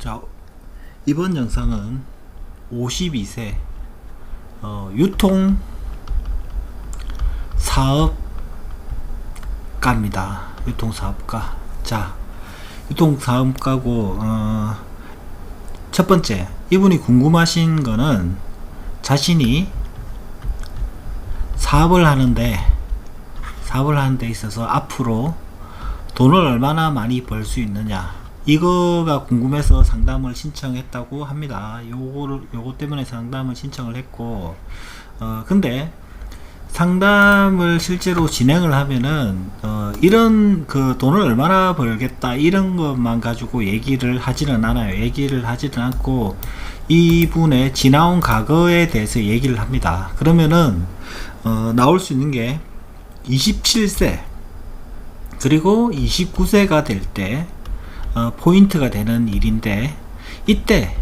자, 이번 영상은 52세 유통 사업가입니다. 유통 사업가. 자, 유통 사업가고 첫 번째, 이분이 궁금하신 거는 자신이 사업을 하는 데 있어서 앞으로 돈을 얼마나 많이 벌 수 있느냐, 이거가 궁금해서 상담을 신청했다고 합니다. 요거 때문에 상담을 신청을 했고, 근데 상담을 실제로 진행을 하면은 이런 돈을 얼마나 벌겠다 이런 것만 가지고 얘기를 하지는 않아요. 얘기를 하지는 않고 이분의 지나온 과거에 대해서 얘기를 합니다. 그러면은 나올 수 있는 게 27세 그리고 29세가 될 때 포인트가 되는 일인데, 이때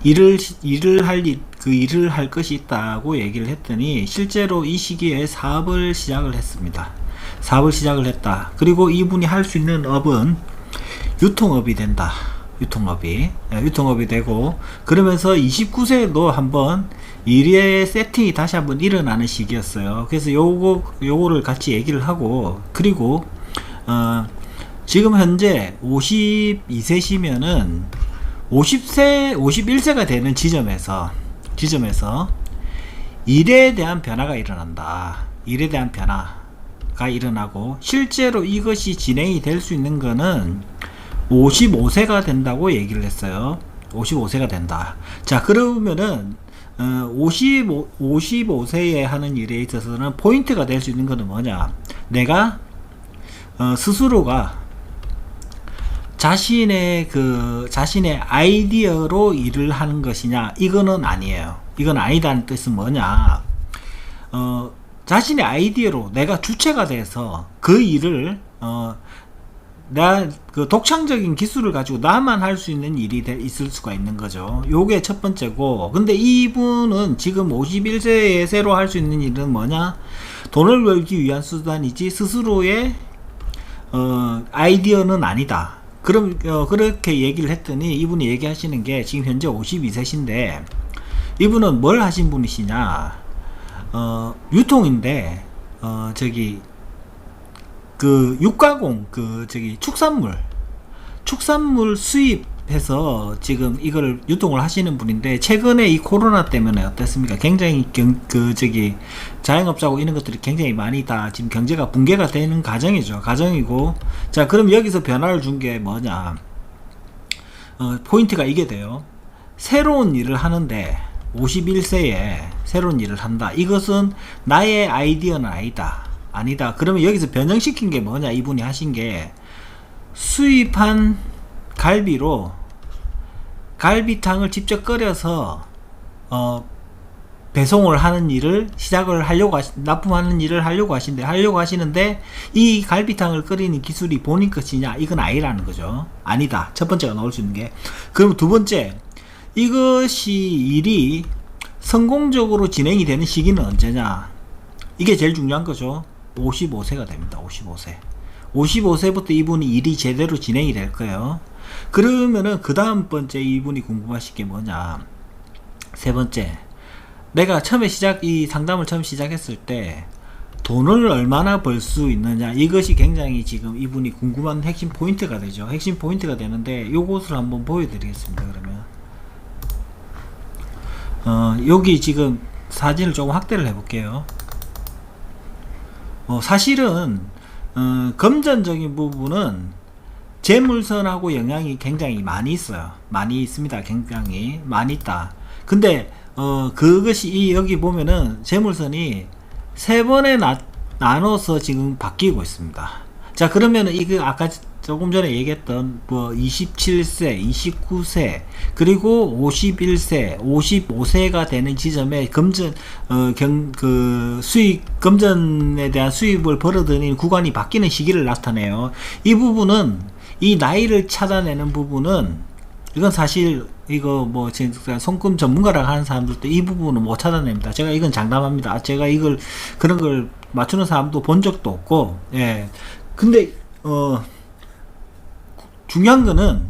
일을 할 것이 있다고 얘기를 했더니 실제로 이 시기에 사업을 시작을 했습니다. 사업을 시작을 했다. 그리고 이분이 할 수 있는 업은 유통업이 된다. 유통업이 되고, 그러면서 29세도 한번 일의 세팅이 다시 한번 일어나는 시기였어요. 그래서 요거를 같이 얘기를 하고, 그리고 지금 현재 52세시면은 51세가 되는 지점에서 일에 대한 변화가 일어난다. 일에 대한 변화가 일어나고, 실제로 이것이 진행이 될 수 있는 거는 55세가 된다고 얘기를 했어요. 55세가 된다. 자, 그러면은 55세에 하는 일에 있어서는 포인트가 될 수 있는 것은 뭐냐, 내가 스스로가 자신의 아이디어로 일을 하는 것이냐, 이거는 아니에요. 이건 아니다는 뜻은 뭐냐, 자신의 아이디어로 내가 주체가 돼서 그 일을 독창적인 기술을 가지고 나만 할 수 있는 일이 있을 수가 있는 거죠. 요게 첫 번째고, 근데 이분은 지금 51세에 새로 할 수 있는 일은 뭐냐, 돈을 벌기 위한 수단이지 스스로의 아이디어는 아니다. 그럼 그렇게 얘기를 했더니 이분이 얘기하시는 게, 지금 현재 52세신데 이분은 뭘 하신 분이시냐, 유통인데 육가공 축산물 수입해서 지금 이걸 유통을 하시는 분인데, 최근에 이 코로나 때문에 어땠습니까? 굉장히 자영업자고 이런 것들이 굉장히 많이 다 지금 경제가 붕괴가 되는 가정이고, 자, 그럼 여기서 변화를 준 게 뭐냐, 포인트가 이게 돼요. 새로운 일을 하는데 51세에 새로운 일을 한다. 이것은 나의 아이디어는 아니다. 그러면 여기서 변형시킨 게 뭐냐, 이분이 하신 게 수입한 갈비로 갈비탕을 직접 끓여서 배송을 하는 일을 납품하는 일을 하려고 하시는데 이 갈비탕을 끓이는 기술이 본인 것이냐, 이건 아니라는 거죠. 아니다. 첫 번째가 나올 수 있는 게. 그럼 두 번째, 이것이 일이 성공적으로 진행이 되는 시기는 언제냐, 이게 제일 중요한 거죠. 55세가 됩니다. 55세부터 이분이 일이 제대로 진행이 될 거예요. 그러면은 그 다음 번째 이분이 궁금하신 게 뭐냐, 세 번째, 내가 이 상담을 처음 시작했을 때 돈을 얼마나 벌 수 있느냐, 이것이 굉장히 지금 이분이 궁금한 핵심 포인트가 되죠. 핵심 포인트가 되는데, 요것을 한번 보여드리겠습니다. 그러면 여기 지금 사진을 조금 확대를 해볼게요. 사실은 금전적인 부분은 재물선하고 영향이 굉장히 많이 있어요. 많이 있습니다. 굉장히 많이 있다. 근데 그것이 여기 보면은 재물선이 세 번에 나눠서 지금 바뀌고 있습니다. 자, 그러면은 이거 아까 조금 전에 얘기했던 27세, 29세, 그리고 51세, 55세가 되는 지점에 금전에 대한 수입을 벌어들이는 구간이 바뀌는 시기를 나타내요. 이 부분은, 이 나이를 찾아내는 부분은, 이건 사실 이거 진짜 손금 전문가라고 하는 사람들도 이 부분은 못 찾아냅니다. 제가 이건 장담합니다. 제가 그런 걸 맞추는 사람도 본 적도 없고, 예. 근데 중요한 거는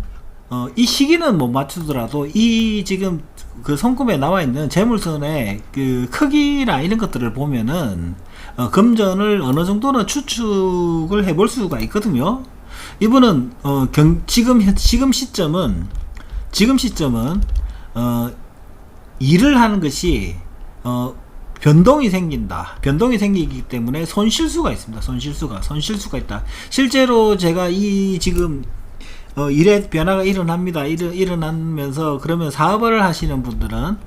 이 시기는 못 맞추더라도 이 지금 그 손금에 나와 있는 재물선의 그 크기나 이런 것들을 보면은 금전을 어느 정도는 추측을 해볼 수가 있거든요. 이분은 지금 시점은 일을 하는 것이 변동이 생긴다. 변동이 생기기 때문에 손실수가 있습니다. 손실수가 있다. 실제로 제가 이 지금 일의 변화가 일어납니다. 일어나면서 그러면 사업을 하시는 분들은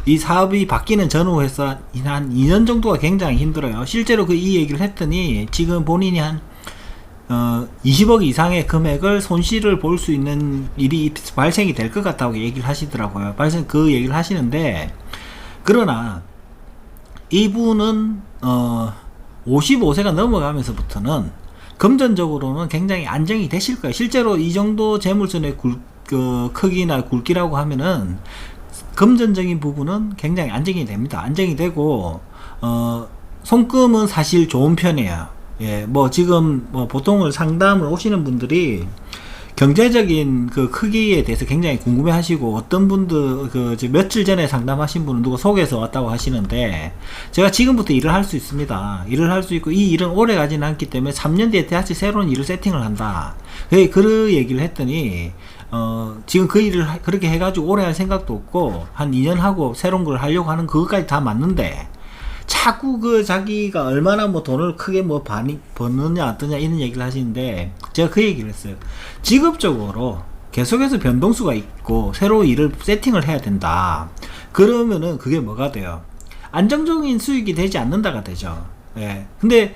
이 사업이 바뀌는 전후에서 한 2년 정도가 굉장히 힘들어요. 실제로 이 얘기를 했더니 지금 본인이 한 20억 이상의 금액을 손실을 볼 수 있는 일이 발생이 될 것 같다고 얘기를 하시더라고요. 그 얘기를 하시는데, 그러나 이분은 55세가 넘어가면서부터는 금전적으로는 굉장히 안정이 되실 거예요. 실제로 이 정도 재물선의 크기나 굵기라고 하면은 금전적인 부분은 굉장히 안정이 됩니다. 안정이 되고 손금은 사실 좋은 편이에요. 예, 뭐 지금 뭐 보통을 상담을 오시는 분들이 경제적인 그 크기에 대해서 굉장히 궁금해 하시고, 어떤 분들 며칠 전에 상담하신 분은 누가 소개해서 왔다고 하시는데, 제가 지금부터 일을 할 수 있습니다. 일을 할 수 있고 이 일은 오래 가지는 않기 때문에 3년 뒤에 다시 새로운 일을 세팅을 한다. 그 얘기를 했더니 지금 그 일을 그렇게 해가지고 오래 할 생각도 없고 한 2년 하고 새로운 걸 하려고 하는 그것까지 다 맞는데, 자꾸 자기가 얼마나 뭐 돈을 크게 뭐 버느냐 안 뜨냐 이런 얘기를 하시는데, 제가 그 얘기를 했어요. 직업적으로 계속해서 변동수가 있고 새로운 일을 세팅을 해야 된다. 그러면은 그게 뭐가 돼요? 안정적인 수익이 되지 않는다가 되죠. 예. 근데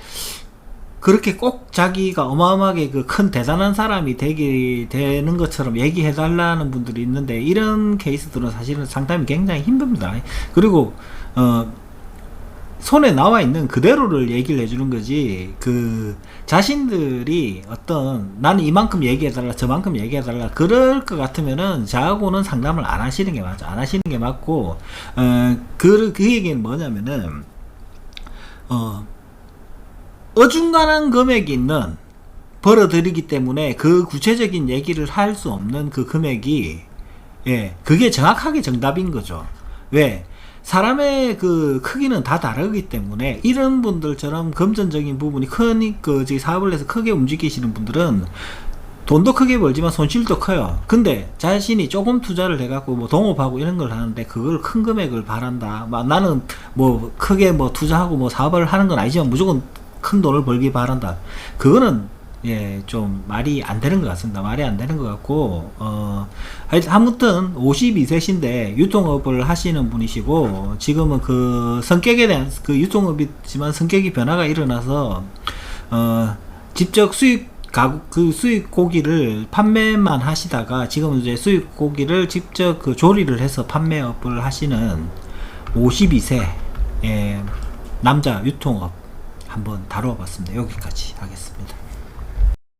그렇게 꼭 자기가 어마어마하게 큰 대단한 사람이 되는 것처럼 얘기해 달라는 분들이 있는데, 이런 케이스들은 사실은 상담이 굉장히 힘듭니다. 그리고 손에 나와 있는 그대로를 얘기를 해주는 거지, 자신들이 나는 이만큼 얘기해달라 저만큼 해달라 그럴 것 같으면은 저하고는 상담을 안 하시는 게 맞죠. 안 하시는 게 맞고, 그 얘기는 뭐냐면은 어중간한 금액이 벌어들이기 때문에 그 구체적인 얘기를 할 수 없는 그 금액이, 예, 그게 정확하게 정답인 거죠. 왜? 사람의 크기는 다 다르기 때문에, 이런 분들처럼 금전적인 부분이 사업을 해서 크게 움직이시는 분들은 돈도 크게 벌지만 손실도 커요. 근데 자신이 조금 투자를 해갖고 뭐 동업하고 이런 걸 하는데 그걸 큰 금액을 바란다. 나는 뭐 크게 뭐 투자하고 뭐 사업을 하는 건 아니지만 무조건 큰 돈을 벌기 바란다. 그거는 좀 말이 안 되는 것 같습니다. 말이 안 되는 것 같고, 아무튼 52세신데 유통업을 하시는 분이시고, 지금은 성격에 대한 유통업이지만 성격이 변화가 일어나서 직접 수입 고기를 판매만 하시다가 지금은 이제 수입 고기를 직접 조리를 해서 판매업을 하시는 52세 남자 유통업 한번 다루어 봤습니다. 여기까지 하겠습니다.